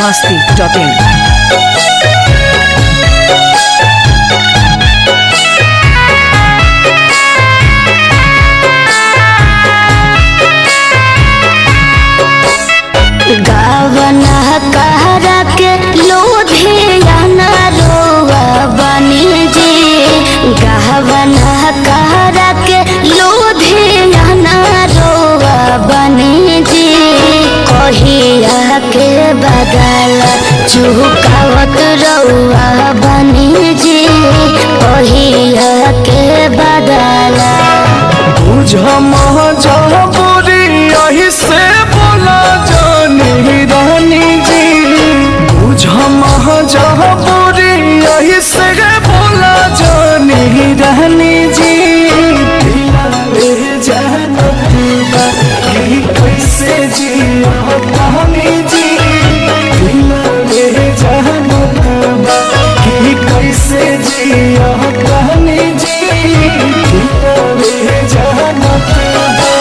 biharmasti.in। गावना कहरा के लोधियाना रोआ बनी जी। गावना कहरा के लोधियाना रोआ बनी जी। कहिया के बदल चुकावत रउआ बनी जी। कहिया के बदल बुझ मजबूरी यही से बोला जानी रानी जी। बुझ मजबूरी यही से बोला जानी रानी जी। जानत बा कि कैसे जिया पानी जी। जानत बा कि कैसे जिया पानी जी। जानत बा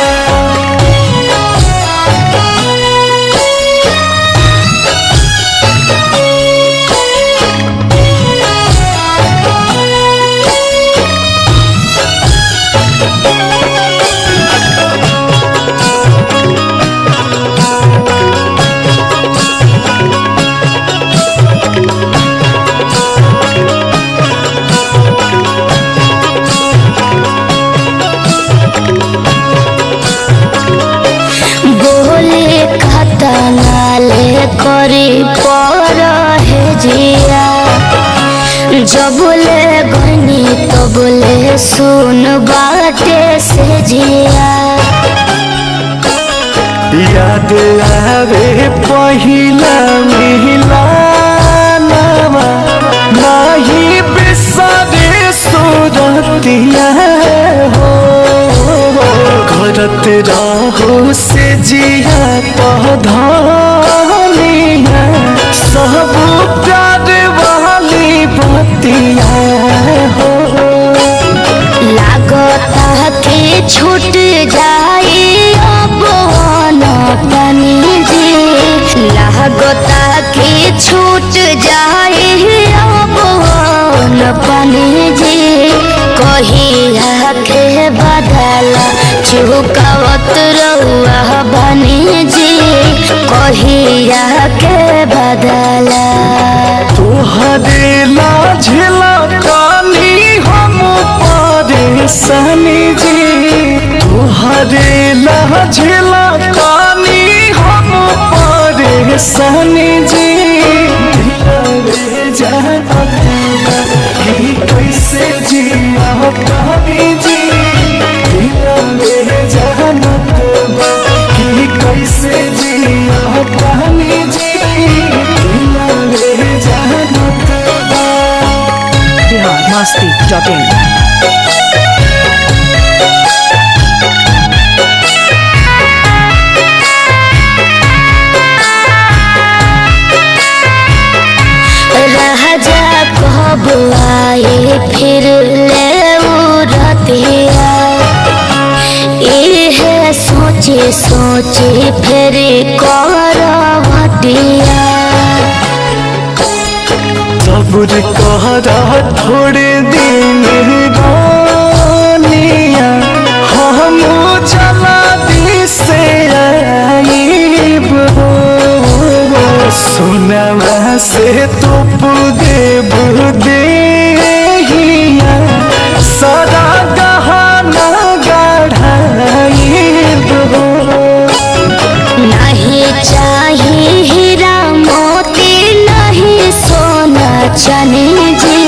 करी पर है जिया। जबले गनी तबले सुन बाटे से जिया। याद आवे पहिला मिलनवा नाही बिसरे सुरतिया हो। करत रहो से जिया पौधानिया सब प्यार वाली बतिया हो। लागता कि छूट जाई अब पानी जी। लागता कि छूट जाई अब पानी जी। कहिया के बदला चुकावत रउआ बनी जी। कहिया के बदला तोहरे लाझला कानी हम परेशानी जी। तोहरे लाझला कानी हम परेशानी जी। जानत बा कि कैसे जिया पानी जी। जानत बा कि कैसे जिया पानी जी। जानत बा biharmasti.in। राजा कब आए फिर ले रतिया। इहे सोचे सोचे फिर करवटिया। सब्र कहरा थोड़े दिन रानिया हम चला दी से आईब हो। सुनवा से तो देव देहिया सदा गहना गढ़ाईब हो। नहीं चाहिए हीरा मोती नहीं सोना चनी जी।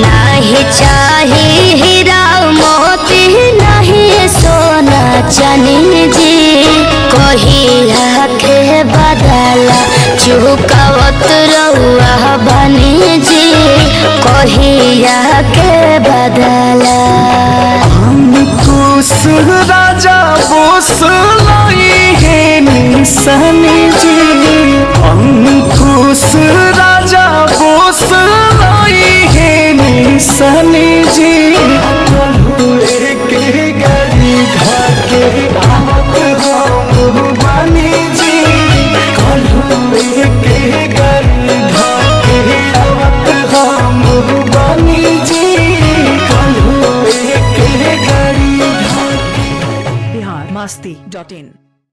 नहीं चाहिए हीरा मोती नहीं सोना चनी जी। कहिया के बदला चुकावत रउआ बनी जी। कहिया के बदला अंकुश राजा बोस लाई है निशानी जी। अंकुश राजा बोस लाई है निशानी जी। के गाड़ी घाटे आवत हम बानी जी। के masti.in।